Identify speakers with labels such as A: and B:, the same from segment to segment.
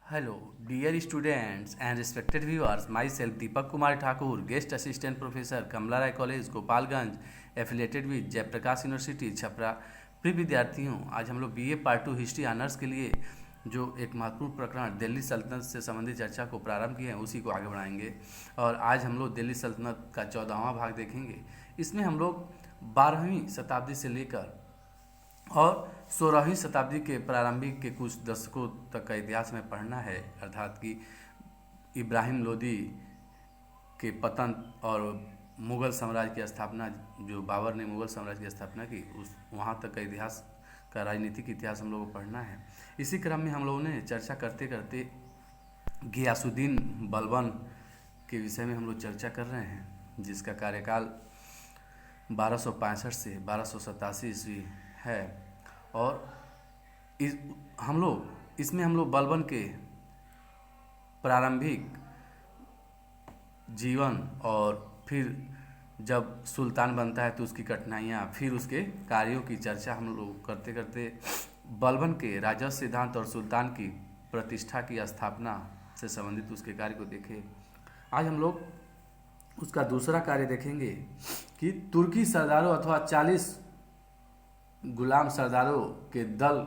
A: Hello, dear students and respected viewers. Myself Deepak Kumar Thakur, guest assistant professor, Kamla Rai College, Gopalganj, affiliated with Jayprakash university Chhapra. प्रिय विद्यार्थियों, आज हम लोग BA part 2 history honours के लिए जो एक महत्वपूर्ण प्रकरण दिल्ली सल्तनत से संबंधित चर्चा को प्रारंभ किए हैं उसी को आगे बढ़ाएंगे। और आज हम लोग दिल्ली सल्तनत का 14वां भाग देखेंगे। इसमें हम लोग 12वीं शताब्दी से लेकर और 16वीं शताब्दी के प्रारंभिक के कुछ दशकों तक का इतिहास में पढ़ना है, अर्थात कि इब्राहिम लोदी के पतन और मुग़ल साम्राज्य की स्थापना, जो बाबर ने मुग़ल साम्राज्य की स्थापना की, उस वहाँ तक का इतिहास का राजनीतिक इतिहास हम लोगों को पढ़ना है। इसी क्रम में हम लोगों ने चर्चा करते करते गियासुद्दीन बलबन के विषय में हम लोग चर्चा कर रहे हैं, जिसका कार्यकाल 1265 से 1287 ईस्वी है। और हम लोग बलबन के प्रारंभिक जीवन और फिर जब सुल्तान बनता है तो उसकी कठिनाइयाँ, फिर उसके कार्यों की चर्चा हम लोग करते करते बलबन के राजस्व सिद्धांत और सुल्तान की प्रतिष्ठा की स्थापना से संबंधित उसके कार्य को देखे। आज हम लोग उसका दूसरा कार्य देखेंगे कि तुर्की सरदारों अथवा 40 गुलाम सरदारों के दल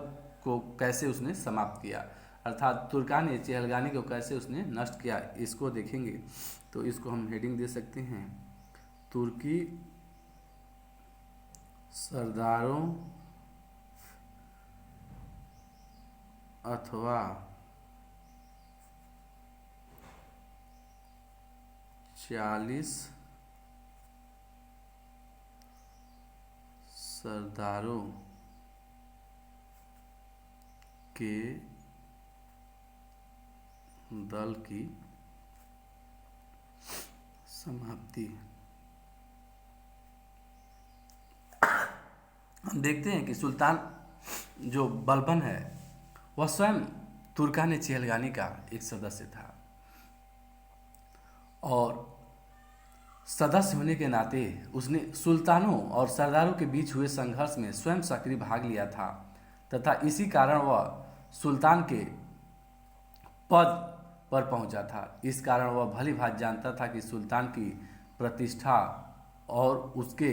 A: को कैसे उसने समाप्त किया, अर्थात तुर्कान चेहलगानी को कैसे उसने नष्ट किया, इसको देखेंगे। तो इसको हम हेडिंग दे सकते हैं, तुर्की सरदारों अथवा 40 सरदारों के दल की समाप्ति। हम देखते हैं कि सुल्तान जो बलबन है वह स्वयं तुर्कान चेहलगानी का एक सदस्य था और सदस्य होने के नाते उसने सुल्तानों और सरदारों के बीच हुए संघर्ष में स्वयं सक्रिय भाग लिया था तथा इसी कारण वह सुल्तान के पद पर पहुंचा था। इस कारण वह भली भांति जानता था कि सुल्तान की प्रतिष्ठा और उसके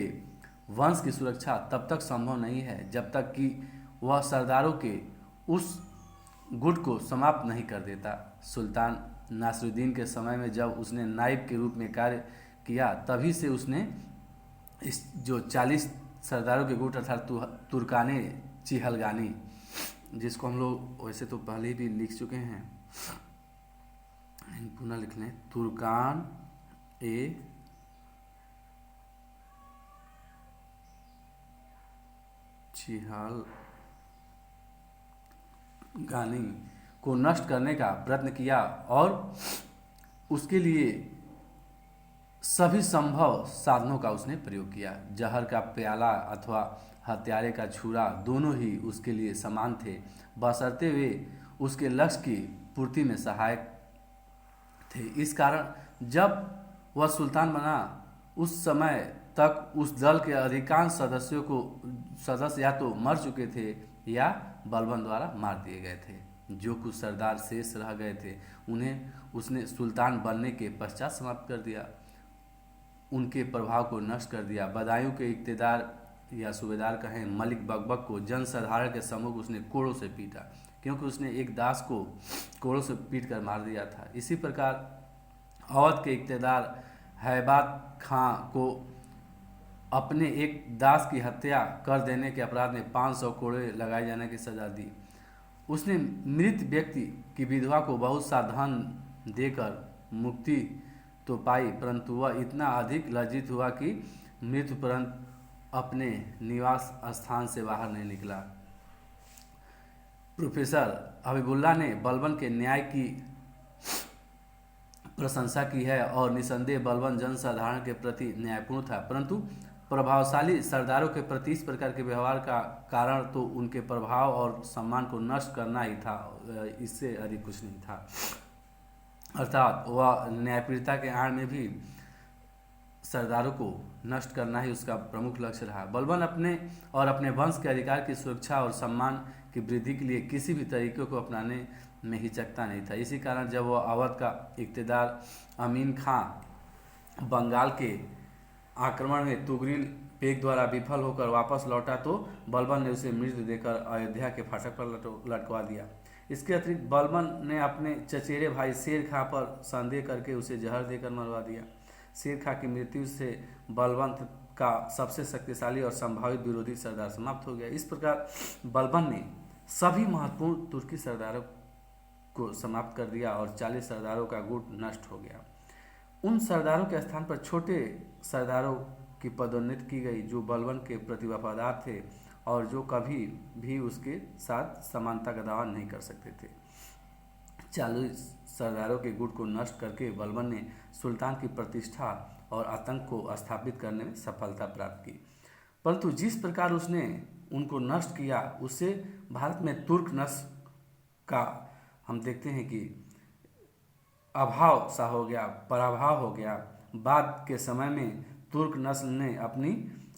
A: वंश की सुरक्षा तब तक संभव नहीं है जब तक कि वह सरदारों के उस गुट को समाप्त नहीं कर देता। सुल्तान नासिरुद्दीन के समय में जब उसने नायब के रूप में कार्य किया, तभी से उसने इस जो 40 सरदारों के गुट अर्थात तुर्काने चेहलगानी, जिसको हम लोग वैसे तो पहले भी लिख चुके हैं, पुनः लिख लें, तुर्कान चेहलगानी को नष्ट करने का प्रयत्न किया और उसके लिए सभी संभव साधनों का उसने प्रयोग किया। जहर का प्याला अथवा हत्यारे का छुरा दोनों ही उसके लिए समान थे, बशर्ते वे उसके लक्ष्य की पूर्ति में सहायक थे। इस कारण जब वह सुल्तान बना उस समय तक उस दल के अधिकांश सदस्य या तो मर चुके थे या बलबन द्वारा मार दिए गए थे। जो कुछ सरदार शेष रह गए थे उन्हें उसने सुल्तान बनने के पश्चात समाप्त कर दिया, उनके प्रभाव को नष्ट कर दिया। बदायूं के इक़्तिदार या सूबेदार कहें मलिक बकबक को जनसाधारण के सम्मुख उसने कोड़ों से पीटा, क्योंकि उसने एक दास को कोड़ों से पीट कर मार दिया था। इसी प्रकार अवध के इक़्तिदार हैबात खां को अपने एक दास की हत्या कर देने के अपराध में 500 कोड़े लगाए जाने की सजा दी। उसने मृत व्यक्ति की विधवा को बहुत सा धन देकर मुक्ति तो पाई, परंतु वह इतना अधिक लज्जित हुआ कि मृत्युपरंत अपने निवास स्थान से बाहर नहीं निकला। प्रोफेसर हबीबुल्लाह ने बलबन के न्याय की प्रशंसा की है और निसंदेह बलबन जनसाधारण के प्रति न्यायपूर्ण था, परंतु प्रभावशाली सरदारों के प्रति इस प्रकार के व्यवहार का कारण तो उनके प्रभाव और सम्मान को नष्ट करना ही था, इससे अधिक कुछ नहीं था। अर्थात वह न्यायप्रियता के आड़ में भी सरदारों को नष्ट करना ही उसका प्रमुख लक्ष्य रहा। बलबन अपने और अपने वंश के अधिकार की सुरक्षा और सम्मान की वृद्धि के लिए किसी भी तरीके को अपनाने में हिचकता नहीं था। इसी कारण जब वह अवध का इक़्तिदार अमीन खां बंगाल के आक्रमण में तुगरिल बेग द्वारा विफल होकर वापस लौटा तो बलबन ने उसे मृत्यु देकर अयोध्या के फाटक पर लटकवा दिया। इसके अतिरिक्त बलबन ने अपने चचेरे भाई शेर खां पर संदेह करके उसे जहर देकर मरवा दिया। शेर खां की मृत्यु से बलबन का सबसे शक्तिशाली और संभावित विरोधी सरदार समाप्त हो गया। इस प्रकार बलबन ने सभी महत्वपूर्ण तुर्की सरदारों को समाप्त कर दिया और 40 सरदारों का गुट नष्ट हो गया। उन सरदारों के स्थान पर छोटे सरदारों की पदोन्नति की गई जो बलबन के प्रति वफादार थे और जो कभी भी उसके साथ समानता का दावा नहीं कर सकते थे। 40 सरदारों के गुट को नष्ट करके बलबन ने सुल्तान की प्रतिष्ठा और आतंक को स्थापित करने में सफलता प्राप्त की। परंतु जिस प्रकार उसने उनको नष्ट किया उससे भारत में तुर्क नस्ल का हम देखते हैं कि अभाव सा हो गया, पराभाव हो गया। बाद के समय में तुर्क नस्ल ने अपनी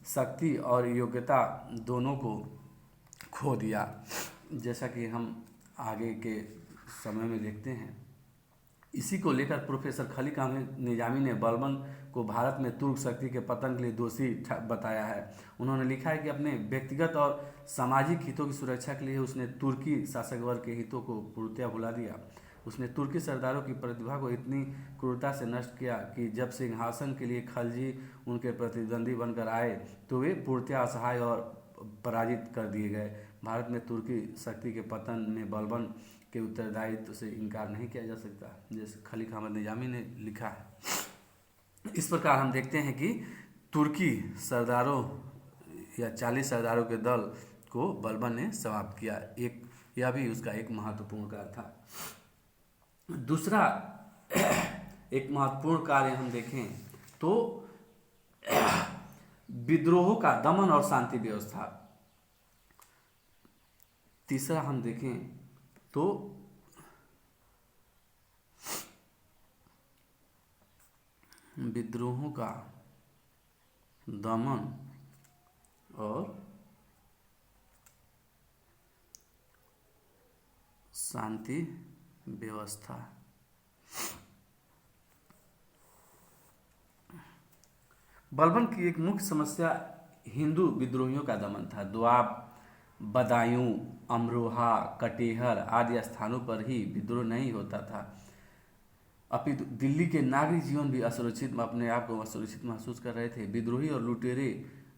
A: शक्ति और योग्यता दोनों को खो दिया, जैसा कि हम आगे के समय में देखते हैं। इसी को लेकर प्रोफेसर खलीक अहमद निजामी ने बलबन को भारत में तुर्क शक्ति के पतन के लिए दोषी बताया है। उन्होंने लिखा है कि अपने व्यक्तिगत और सामाजिक हितों की सुरक्षा के लिए उसने तुर्की शासक वर्ग के हितों को पूर्णतया भुला दिया। उसने तुर्की सरदारों की प्रतिभा को इतनी क्रूरता से नष्ट किया कि जब सिंहासन के लिए खलजी उनके प्रतिद्वंदी बनकर आए तो वे पूर्णतया असहाय और पराजित कर दिए गए। भारत में तुर्की शक्ति के पतन में बलबन के उत्तरदायित्व से इनकार नहीं किया जा सकता, जैसे खलीक अहमद निजामी ने लिखा है। इस प्रकार हम देखते हैं कि तुर्की सरदारों या 40 सरदारों के दल को बलबन ने समाप्त किया। यह भी उसका एक महत्वपूर्ण कार्य था। दूसरा एक महत्वपूर्ण कार्य हम देखें तो विद्रोहों का दमन और शांति व्यवस्था। तीसरा हम देखें तो विद्रोहों का दमन और शांति व्यवस्था। बलबन की एक मुख्य समस्या हिंदू विद्रोहियों का दमन था। दोआब, बदायूं, अमरोहा, कटेहर आदि स्थानों पर ही विद्रोह नहीं होता था, अपितु दिल्ली के नागरिक जीवन भी असुरक्षित अपने आप को असुरक्षित महसूस कर रहे थे। विद्रोही और लुटेरे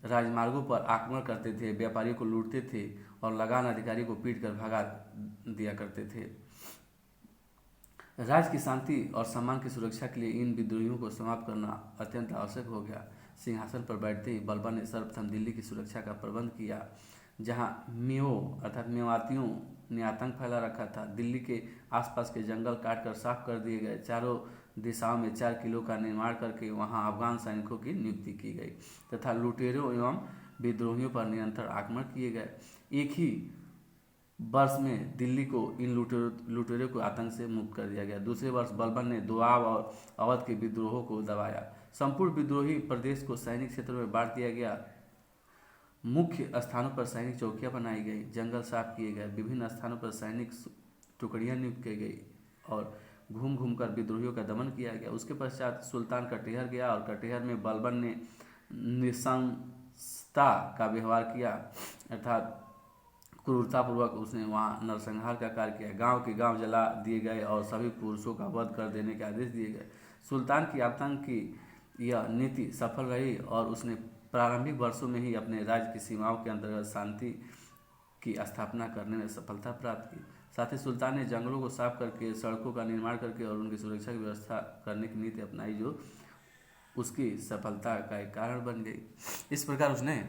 A: राजमार्गों पर आक्रमण करते थे, व्यापारियों को लूटते थे और लगान अधिकारी को पीट कर भगा दिया करते थे। राज्य की शांति और सम्मान की सुरक्षा के लिए इन विद्रोहियों को समाप्त करना अत्यंत आवश्यक हो गया। सिंहासन पर बैठते ही बलबन ने सर्वप्रथम दिल्ली की सुरक्षा का प्रबंध किया, जहां मेओ अर्थात मेवातियों ने आतंक फैला रखा था। दिल्ली के आसपास के जंगल काटकर साफ कर दिए गए। चारों दिशाओं में 4 किलों का निर्माण करके वहां अफगान सैनिकों की नियुक्ति की गई तथा लुटेरों एवं विद्रोहियों पर निरंतर आक्रमण किए गए। एक ही वर्ष में दिल्ली को इन लुटेरों को आतंक से मुक्त कर दिया गया। दूसरे वर्ष बलबन ने दोआब और अवध के विद्रोहों को दबाया। संपूर्ण विद्रोही प्रदेश को सैनिक क्षेत्रों में बांट दिया गया। मुख्य स्थानों पर सैनिक चौकियां बनाई गई, जंगल साफ किए गए, विभिन्न स्थानों पर सैनिक टुकड़ियां नियुक्त की गई और घूम घूम कर विद्रोहियों का दमन किया गया। उसके पश्चात सुल्तान कटिहार गया और कटिहार में बलबन ने नृशंसता का व्यवहार किया, अर्थात क्रूरतापूर्वक उसने वहाँ नरसंहार का कार्य किया। गांव के गांव जला दिए गए और सभी पुरुषों का वध कर देने के आदेश दिए गए। सुल्तान की आतंक की यह नीति सफल रही और उसने प्रारंभिक वर्षों में ही अपने राज्य की सीमाओं के अंतर्गत शांति की स्थापना करने में सफलता प्राप्त की। साथ ही सुल्तान ने जंगलों को साफ करके, सड़कों का निर्माण करके और उनकी सुरक्षा की व्यवस्था करने की नीति अपनाई, जो उसकी सफलता का एक कारण बन गई। इस प्रकार उसने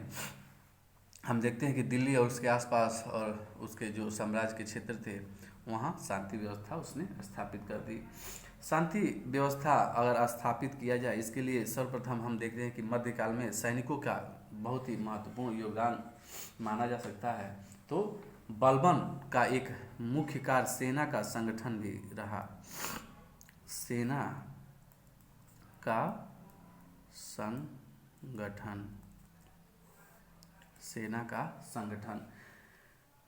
A: हम देखते हैं कि दिल्ली और उसके आसपास और उसके जो साम्राज्य के क्षेत्र थे वहाँ शांति व्यवस्था उसने स्थापित कर दी। शांति व्यवस्था अगर स्थापित किया जाए, इसके लिए सर्वप्रथम हम देखते हैं कि मध्यकाल में सैनिकों का बहुत ही महत्वपूर्ण योगदान माना जा सकता है। तो बलबन का एक मुख्य कार्य सेना का संगठन भी रहा। सेना का संगठन, सेना का संगठन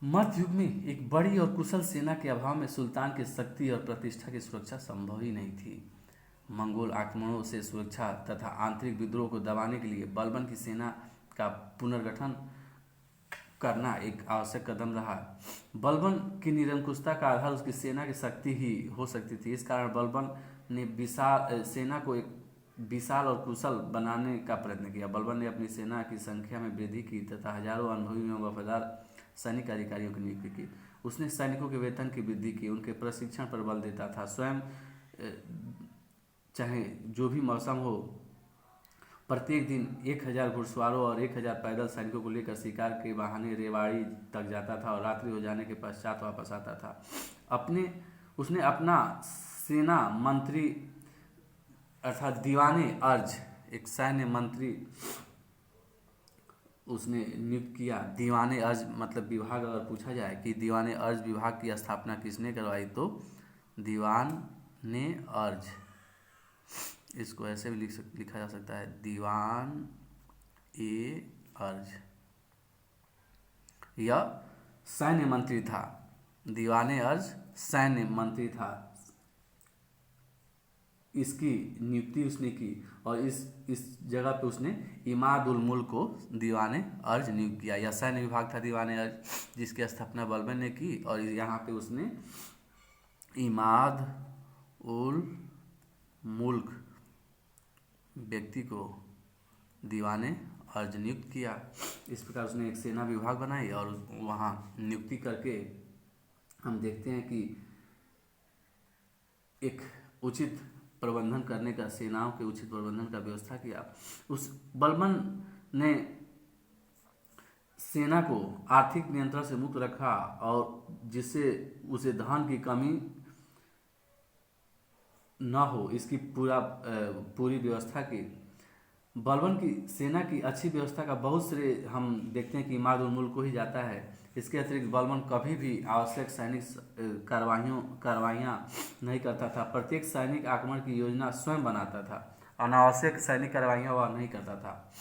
A: मध्य युग में एक बड़ी और कुशल सेना के अभाव में सुल्तान की शक्ति और प्रतिष्ठा की सुरक्षा संभव ही नहीं थी। मंगोल आक्रमणों से सुरक्षा तथा आंतरिक विद्रोह को दबाने के लिए बलबन की सेना का पुनर्गठन करना एक आवश्यक कदम रहा। बलबन की निरंकुशता का आधार उसकी सेना की शक्ति ही हो सकती थी। इस कारण बलबन ने विशाल सेना को एक विशाल और कुशल बनाने का प्रयत्न किया। बलबन ने अपनी सेना की संख्या में वृद्धि की तथा हजारों अनुभवी एवं वफादार सैनिक अधिकारियों की नियुक्ति की। उसने सैनिकों के वेतन की वृद्धि की, उनके प्रशिक्षण पर बल देता था। स्वयं चाहे जो भी मौसम हो, प्रत्येक दिन 1000 घुड़सवारों और 1000 पैदल सैनिकों को लेकर शिकार के बहाने रेवाड़ी तक जाता था और रात्रि हो जाने के पश्चात वापस आता था। उसने अपना सेना मंत्री अर्थात दीवाने अर्ज, एक सैन्य मंत्री उसने नियुक्त किया। दीवाने अर्ज मतलब विभाग, अगर पूछा जाए कि दीवाने अर्ज विभाग की स्थापना किसने करवाई, तो दीवान ने अर्ज, इसको ऐसे भी लिखा जा सकता है, दीवान ए अर्ज। यह सैन्य मंत्री था, दीवाने अर्ज सैन्य मंत्री था। इसकी नियुक्ति उसने की और इस जगह पे उसने इमाद उल मुल्क को दीवाने अर्ज नियुक्त किया। यह सैन्य विभाग था दीवाने अर्ज, जिसकी स्थापना बलबन ने की और यहाँ पे उसने इमाद उल मुल्क व्यक्ति को दीवाने अर्ज नियुक्त किया। इस प्रकार उसने एक सेना विभाग बनाई और वहाँ नियुक्ति करके हम देखते हैं कि एक उचित प्रबंधन करने का, सेनाओं के उचित प्रबंधन का व्यवस्था किया। उस बलबन ने सेना को आर्थिक नियंत्रण से मुक्त रखा और जिससे उसे धन की कमी न हो, इसकी पूरी व्यवस्था की। बलबन की सेना की अच्छी व्यवस्था का बहुत श्रेय हम देखते हैं कि इमाद उल मुल्क को ही जाता है। इसके अतिरिक्त बलबन कभी भी आवश्यक सैनिक कार्रवाइयाँ नहीं करता था। प्रत्येक सैनिक आक्रमण की योजना स्वयं बनाता था, अनावश्यक सैनिक कार्रवाइयाँ वह नहीं करता था।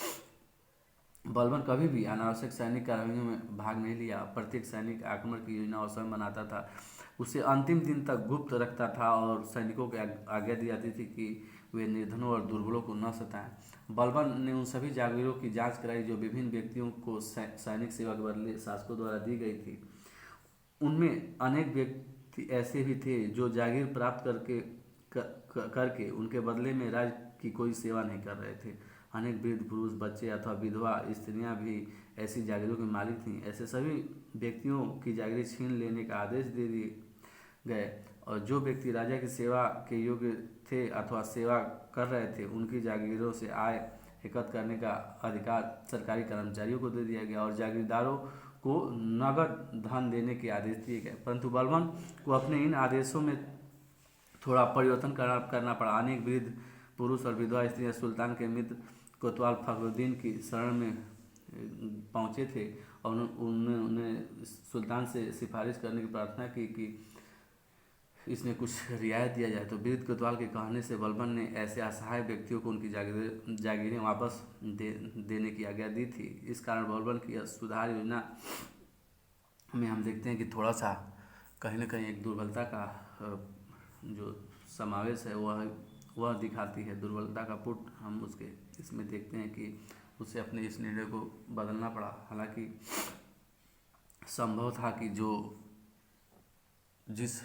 A: बलबन कभी भी अनावश्यक सैनिक कार्रवाइयों में भाग नहीं लिया। प्रत्येक सैनिक आक्रमण की योजना वह स्वयं बनाता था, उसे अंतिम दिन तक गुप्त रखता था और सैनिकों को आज्ञा दी जाती थी कि वे निर्धनों और दुर्बलों को न सताएं। बलबन ने उन सभी जागीरों की जांच कराई जो विभिन्न व्यक्तियों को सैनिक सेवा के बदले शासकों द्वारा दी गई थी। उनमें अनेक व्यक्ति ऐसे भी थे जो जागीर प्राप्त करके उनके बदले में राज्य की कोई सेवा नहीं कर रहे थे। अनेक वृद्ध पुरुष, बच्चे अथवा विधवा स्त्रियां भी ऐसी जागीरों की मालिक थीं। ऐसे सभी व्यक्तियों की जागीरें छीन लेने का आदेश दे दिए गए और जो व्यक्ति राजा की सेवा के योग्य थे अथवा सेवा कर रहे थे, उनकी जागीरों से आय एकत्र करने का अधिकार सरकारी कर्मचारियों को दे दिया गया और जागीरदारों को नगद धन देने के आदेश दिए गए। परंतु बलबन को अपने इन आदेशों में थोड़ा परिवर्तन करना पड़ा। अनेक वृद्ध पुरुष और विधवा स्त्रियां सुल्तान के मित्र कोतवाल फखरुद्दीन की शरण में पहुंचे थे और उन्होंने सुल्तान से सिफारिश करने की प्रार्थना की कि इसने कुछ रियायत दिया जाए। तो वृद्ध कोतवाल के कहने से बलबन ने ऐसे असहाय व्यक्तियों को उनकी जागीरें वापस देने की आज्ञा दी थी। इस कारण बलबन की सुधार योजना में हम देखते हैं कि थोड़ा सा कहीं ना कहीं एक दुर्बलता का जो समावेश है वह दिखाती है। दुर्बलता का पुट हम उसके इसमें देखते हैं कि उसे अपने इस निर्णय को बदलना पड़ा। हालांकि संभव था कि जिस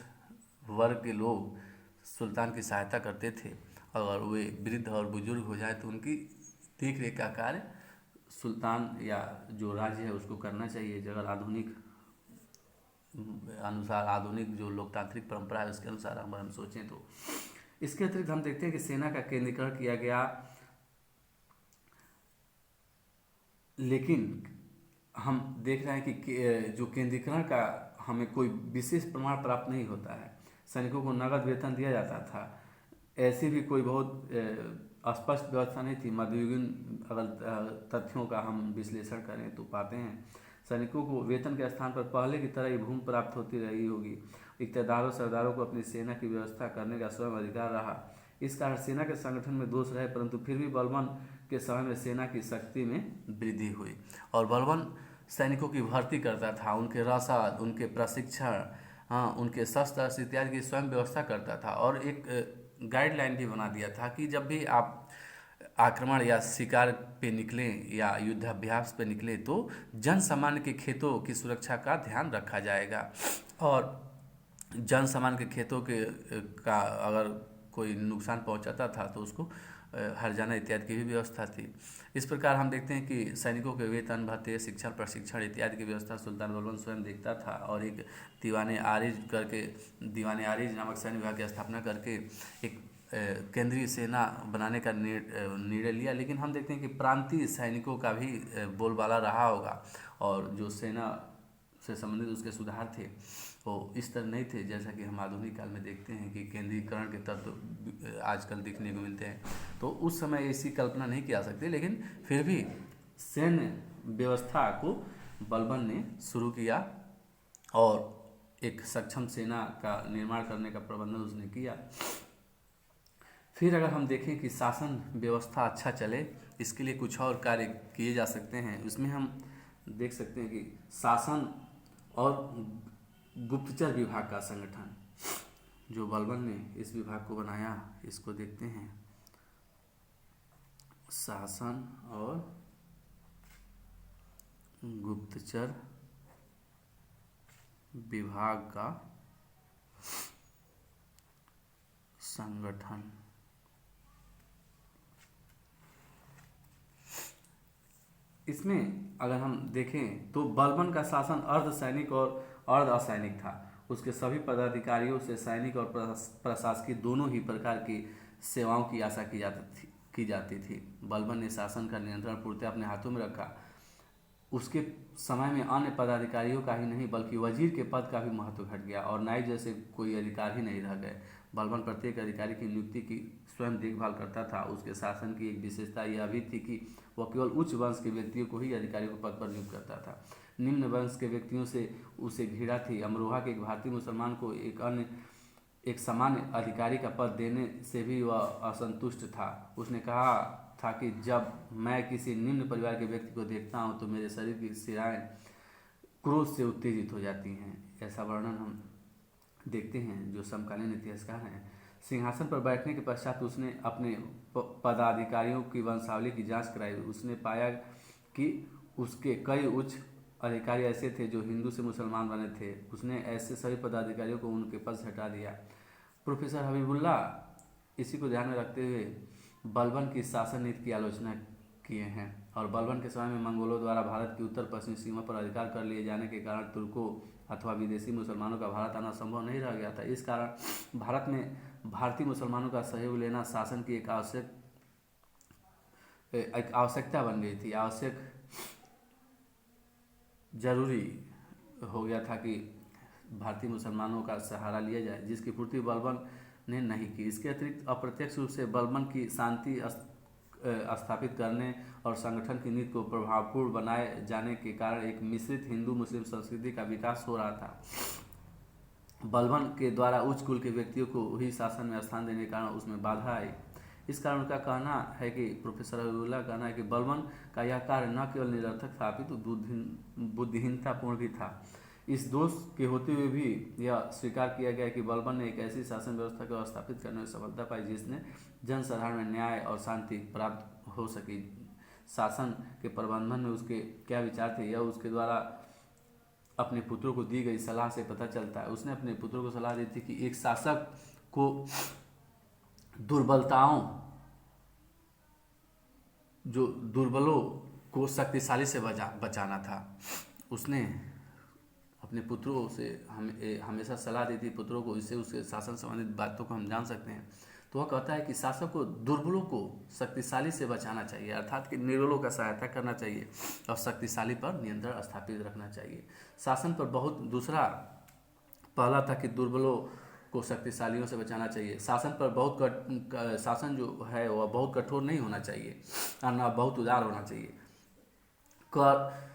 A: वर्ग के लोग सुल्तान की सहायता करते थे, अगर वे वृद्ध और बुजुर्ग हो जाए तो उनकी देख रेख का कार्य सुल्तान या जो राज्य है उसको करना चाहिए। अगर आधुनिक जो लोकतांत्रिक परंपरा है उसके अनुसार हम सोचें तो। इसके अतिरिक्त हम देखते हैं कि सेना का केंद्रीकरण किया गया, लेकिन हम देख रहे हैं कि जो केंद्रीकरण का हमें कोई विशेष प्रमाण प्राप्त नहीं होता है। सैनिकों को नगद वेतन दिया जाता था, ऐसी भी कोई बहुत स्पष्ट व्यवस्था नहीं थी। मध्ययुगीन अगर तथ्यों का हम विश्लेषण करें तो पाते हैं सैनिकों को वेतन के स्थान पर पहले की तरह ही भूमि प्राप्त होती रही होगी। इक़्तिदारों सरदारों को अपनी सेना की व्यवस्था करने का स्वयं अधिकार रहा। इस कारण सेना के संगठन में दोष रहे, परंतु फिर भी बलबन के समय में सेना की शक्ति में वृद्धि हुई और बलबन सैनिकों की भर्ती करता था, उनके रसद, उनके प्रशिक्षण, हाँ, उनके शस्त्र इत्यादि की स्वयं व्यवस्था करता था। और एक गाइडलाइन भी बना दिया था कि जब भी आप आक्रमण या शिकार पे निकलें या युद्धाभ्यास पे निकलें तो जन सामान्य के खेतों की सुरक्षा का ध्यान रखा जाएगा। और जन सामान्य के खेतों के का अगर कोई नुकसान पहुंचाता था तो उसको हर्जाना इत्यादि की भी व्यवस्था थी। इस प्रकार हम देखते हैं कि सैनिकों के वेतन भत्ते, शिक्षण, प्रशिक्षण इत्यादि की व्यवस्था सुल्तान बलबन स्वयं देखता था। और एक दीवाने आरिज नामक सैन्य विभाग की स्थापना करके एक केंद्रीय सेना बनाने का निर्णय लिया। लेकिन हम देखते हैं कि प्रांतीय सैनिकों का भी बोलबाला रहा होगा, और जो सेना से संबंधित उसके सुधार थे वो इस तरह नहीं थे जैसा कि हम आधुनिक काल में देखते हैं कि केंद्रीकरण के तत्व आजकल देखने को मिलते हैं। तो उस समय ऐसी कल्पना नहीं की जा सकती, लेकिन फिर भी सैन्य व्यवस्था को बलबन ने शुरू किया और एक सक्षम सेना का निर्माण करने का प्रबंधन उसने किया। फिर अगर हम देखें कि शासन व्यवस्था अच्छा चले, इसके लिए कुछ और कार्य किए जा सकते हैं। उसमें हम देख सकते हैं कि शासन और गुप्तचर विभाग का संगठन, जो बलबन ने इस विभाग को बनाया, इसको देखते हैं। शासन और गुप्तचर विभाग का संगठन। इसमें अगर हम देखें तो बलबन का शासन अर्ध सैनिक और अर्ध असैनिक था। उसके सभी पदाधिकारियों से सैनिक और प्रशासकीय दोनों ही प्रकार की सेवाओं की आशा की जाती थी। बलबन ने शासन का नियंत्रण पूर्णतः अपने हाथों में रखा। उसके समय में अन्य पदाधिकारियों का ही नहीं बल्कि वजीर के पद का भी महत्व घट गया और नायब जैसे कोई अधिकार ही नहीं रह गए। बलबन प्रत्येक अधिकारी की नियुक्ति की स्वयं देखभाल करता था। उसके शासन की एक विशेषता यह भी थी कि वह केवल उच्च वंश के व्यक्तियों को ही अधिकारियों के पद पर नियुक्त करता था। निम्न वंश के व्यक्तियों से उसे घृणा थी। अमरोहा के एक भारतीय मुसलमान को एक सामान्य अधिकारी का पद देने से भी वह असंतुष्ट था। उसने कहा था कि जब मैं किसी निम्न परिवार के व्यक्ति को देखता हूँ तो मेरे शरीर की शिराएं क्रोध से उत्तेजित हो जाती हैं। ऐसा वर्णन हम देखते हैं जो समकालीन इतिहासकार हैं। सिंहासन पर बैठने के पश्चात उसने अपने पदाधिकारियों की वंशावली की जांच कराई। उसने पाया कि उसके कई उच्च अधिकारी ऐसे थे जो हिंदू से मुसलमान बने थे। उसने ऐसे सभी पदाधिकारियों को उनके पद से हटा दिया। प्रोफेसर हबीबुल्ला इसी को ध्यान में रखते हुए बलबन की शासन नीति की आलोचना किए हैं। और बलबन के समय में मंगोलों द्वारा भारत की उत्तर पश्चिमी सीमा पर अधिकार कर लिए जाने के कारण तुर्कों अथवा विदेशी मुसलमानों का भारत आना संभव नहीं रह गया था। इस कारण भारत में भारतीय मुसलमानों का सहयोग लेना शासन की एक आवश्यकता बन गई थी। जरूरी हो गया था कि भारतीय मुसलमानों का सहारा लिया जाए, जिसकी पूर्ति बलबन ने नहीं की। इसके अतिरिक्त अप्रत्यक्ष रूप से बलबन की शांति स्थापित करने और संगठन की नीति को प्रभावपूर्ण बनाए जाने के कारण एक मिश्रित हिंदू मुस्लिम संस्कृति का विकास हो रहा था। बलबन के द्वारा उच्च कुल के व्यक्तियों को ही शासन में स्थान देने के कारण उसमें बाधा आई। इस कारण उनका कहना है कि प्रोफेसर हबीबुल्लाह का कहना है कि बलबन का यह कार्य न केवल निरर्थक था अपितु बुद्धिहीनतापूर्ण भी था। इस दोष के होते हुए भी यह स्वीकार किया गया कि बलबन ने एक ऐसी शासन व्यवस्था को स्थापित करने में सफलता पाई जिसने जन साधारण में न्याय और शांति प्राप्त हो सकी। शासन के प्रबंधन में उसके क्या विचार थे, यह उसके द्वारा अपने पुत्रों को दी गई सलाह से पता चलता है। उसने अपने पुत्रों को सलाह दी थी कि एक शासक को दुर्बलों को शक्तिशाली से बचाना था। उसने अपने पुत्रों से हमेशा सलाह दी थी पुत्रों को, इससे उसके शासन संबंधित बातों को हम जान सकते हैं। तो वह कहता है कि शासक को दुर्बलों को शक्तिशाली से बचाना चाहिए, अर्थात कि निर्बलों का सहायता करना चाहिए और शक्तिशाली पर नियंत्रण स्थापित रखना चाहिए। शासन पर दूसरा पहला था कि दुर्बलों को शक्तिशालियों से बचाना चाहिए। शासन पर शासन जो है वह बहुत कठोर नहीं होना चाहिए और न बहुत उदार होना चाहिए। कर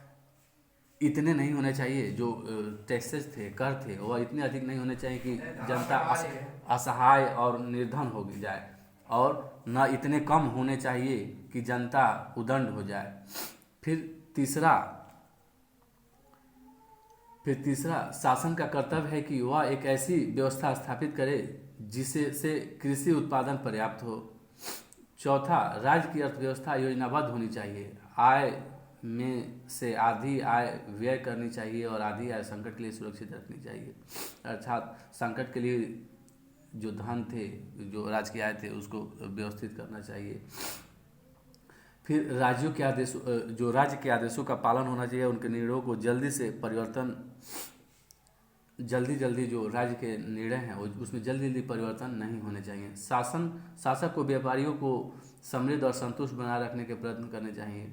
A: इतने नहीं होने चाहिए, जो टैक्सेस थे, कर थे, वह इतने अधिक नहीं होने चाहिए कि जनता असहाय और निर्धन हो जाए, और न इतने कम होने चाहिए कि जनता उदंड हो जाए। फिर तीसरा फिर तीसरा, शासन का कर्तव्य है कि वह एक ऐसी व्यवस्था स्थापित करे जिससे से कृषि उत्पादन पर्याप्त हो। चौथा, राज्य की अर्थव्यवस्था योजनाबद्ध होनी चाहिए। आय में से आधी आय व्यय करनी चाहिए और आधी आय संकट के लिए सुरक्षित रखनी चाहिए। अर्थात संकट के लिए जो धन थे, जो राज्य की आय थे, उसको व्यवस्थित करना चाहिए। फिर राज्यों के आदेशों जो राज्य के आदेशों का पालन होना चाहिए, उनके निर्णयों को जल्दी जो राज्य के निर्णय हैं उसमें जल्दी परिवर्तन नहीं होने चाहिए। शासक को व्यापारियों को समृद्ध और संतुष्ट बनाए रखने के प्रयत्न करने चाहिए।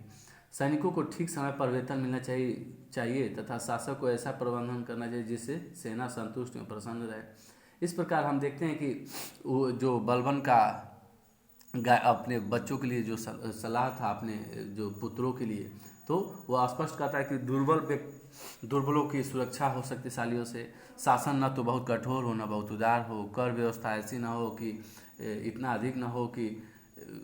A: सैनिकों को ठीक समय पर वेतन मिलना चाहिए तथा शासक को ऐसा प्रबंधन करना चाहिए जिससे सेना संतुष्ट और प्रसन्न रहे। इस प्रकार हम देखते हैं कि वो जो बलबन का अपने बच्चों के लिए जो सलाह था, अपने जो पुत्रों के लिए, तो वह स्पष्ट करता है कि दुर्बलों की सुरक्षा हो शक्तिशालियों से। शासन न तो बहुत कठोर हो न बहुत उदार हो। कर व्यवस्था ऐसी न हो कि इतना अधिक न हो कि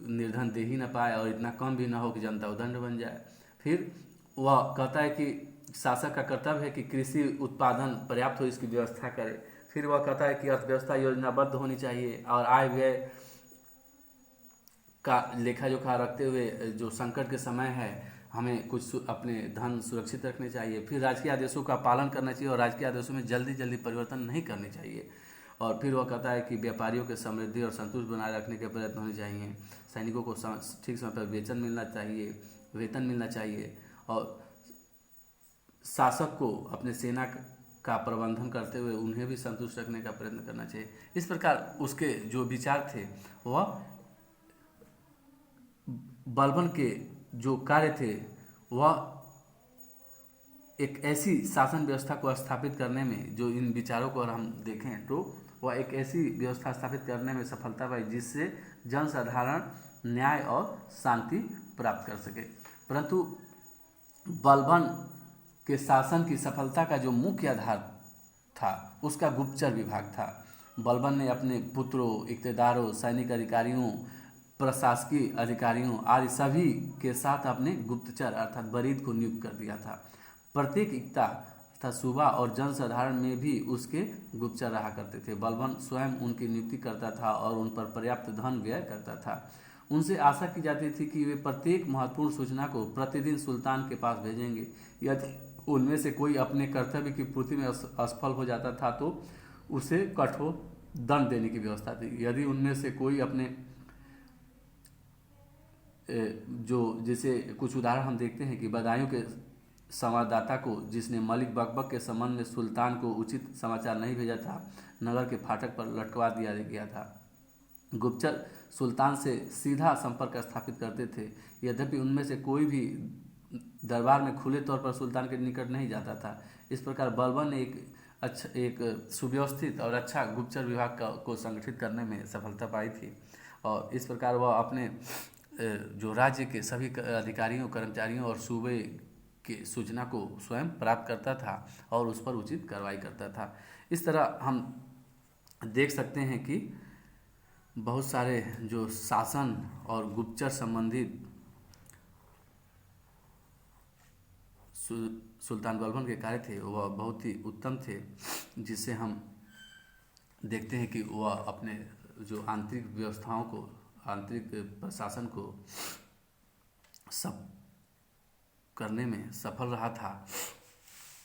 A: निर्धन दे ही न पाए और इतना कम भी न हो कि जनता उदंड बन जाए। फिर वह कहता है कि शासक का कर्तव्य है कि कृषि उत्पादन पर्याप्त हो, इसकी व्यवस्था करे। फिर वह कहता है कि अर्थव्यवस्था योजनाबद्ध होनी चाहिए और आय व्यय का लेखा जोखा रखते हुए जो संकट के समय है हमें कुछ अपने धन सुरक्षित रखने चाहिए। फिर राजकीय आदेशों का पालन करना चाहिए और राजकीय आदेशों में जल्दी परिवर्तन नहीं करने चाहिए। और फिर वह कहता है कि व्यापारियों के समृद्धि और संतुष्ट बनाए रखने के प्रयत्न होने चाहिए। सैनिकों को ठीक समय पर वेतन मिलना चाहिए और शासक को अपने सेना का प्रबंधन करते हुए उन्हें भी संतुष्ट रखने का प्रयत्न करना चाहिए। इस प्रकार उसके जो विचार थे वह बलबन के जो कार्य थे वह एक ऐसी शासन व्यवस्था को स्थापित करने में, जो इन विचारों को अगर हम देखें तो वह एक ऐसी व्यवस्था स्थापित करने में सफलता पाई जिससे जनसाधारण न्याय और शांति प्राप्त कर सके। परंतु बलबन के शासन की सफलता का जो मुख्य आधार था उसका गुप्तचर विभाग था। बलबन ने अपने पुत्रों, इक़्तेदारों, सैनिक अधिकारियों, प्रशासकीय अधिकारियों आदि सभी के साथ अपने गुप्तचर अर्थात बरीद को नियुक्त कर दिया था। प्रत्येक इक्ता तथा सूबा और जनसाधारण में भी उसके गुप्तचर रहा करते थे। बलबन स्वयं उनकी नियुक्ति करता था और उन पर पर्याप्त धन व्यय करता था। उनसे आशा की जाती थी कि वे प्रत्येक महत्वपूर्ण सूचना को प्रतिदिन सुल्तान के पास भेजेंगे। यदि उनमें से कोई अपने कर्तव्य की पूर्ति में असफल हो जाता था तो उसे कठोर दंड देने की व्यवस्था थी। यदि उनमें से कोई अपने जो जैसे कुछ उदाहरण हम देखते हैं कि बदायूं के संवाददाता को जिसने मलिक बकबक के संबंध में सुल्तान को उचित समाचार नहीं भेजा था, नगर के फाटक पर लटकवा दिया गया था। गुप्तचर सुल्तान से सीधा संपर्क स्थापित करते थे, यद्यपि उनमें से कोई भी दरबार में खुले तौर पर सुल्तान के निकट नहीं जाता था। इस प्रकार बलबन ने एक सुव्यवस्थित और अच्छा गुप्तचर विभाग को संगठित करने में सफलता पाई थी और इस प्रकार वह अपने जो राज्य के सभी अधिकारियों, कर्मचारियों और सूबे की सूचना को स्वयं प्राप्त करता था और उस पर उचित कार्रवाई करता था। इस तरह हम देख सकते हैं कि बहुत सारे जो शासन और गुप्तचर संबंधित सुल्तान बलबन के कार्य थे वह बहुत ही उत्तम थे, जिससे हम देखते हैं कि वह अपने जो आंतरिक व्यवस्थाओं को, आंतरिक प्रशासन को सब करने में सफल रहा था,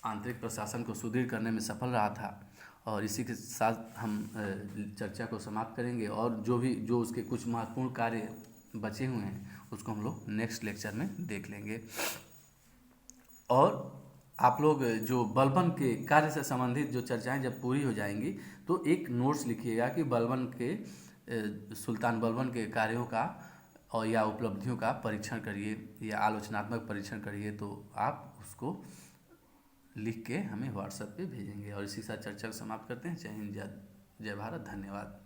A: आंतरिक प्रशासन को सुदृढ़ करने में सफल रहा था। और इसी के साथ हम चर्चा को समाप्त करेंगे और जो उसके कुछ महत्वपूर्ण कार्य बचे हुए हैं उसको हम लोग नेक्स्ट लेक्चर में देख लेंगे। और आप लोग जो बलबन के कार्य से संबंधित जो चर्चाएं जब पूरी हो जाएंगी तो एक नोट्स लिखिएगा कि बलबन के सुल्तान बलबन के कार्यों का और या उपलब्धियों का परीक्षण करिए या आलोचनात्मक परीक्षण करिए, तो आप उसको लिख के हमें व्हाट्सएप पे भेजेंगे। और इसी के साथ चर्चा को समाप्त करते हैं। जय हिंद, जय भारत, धन्यवाद।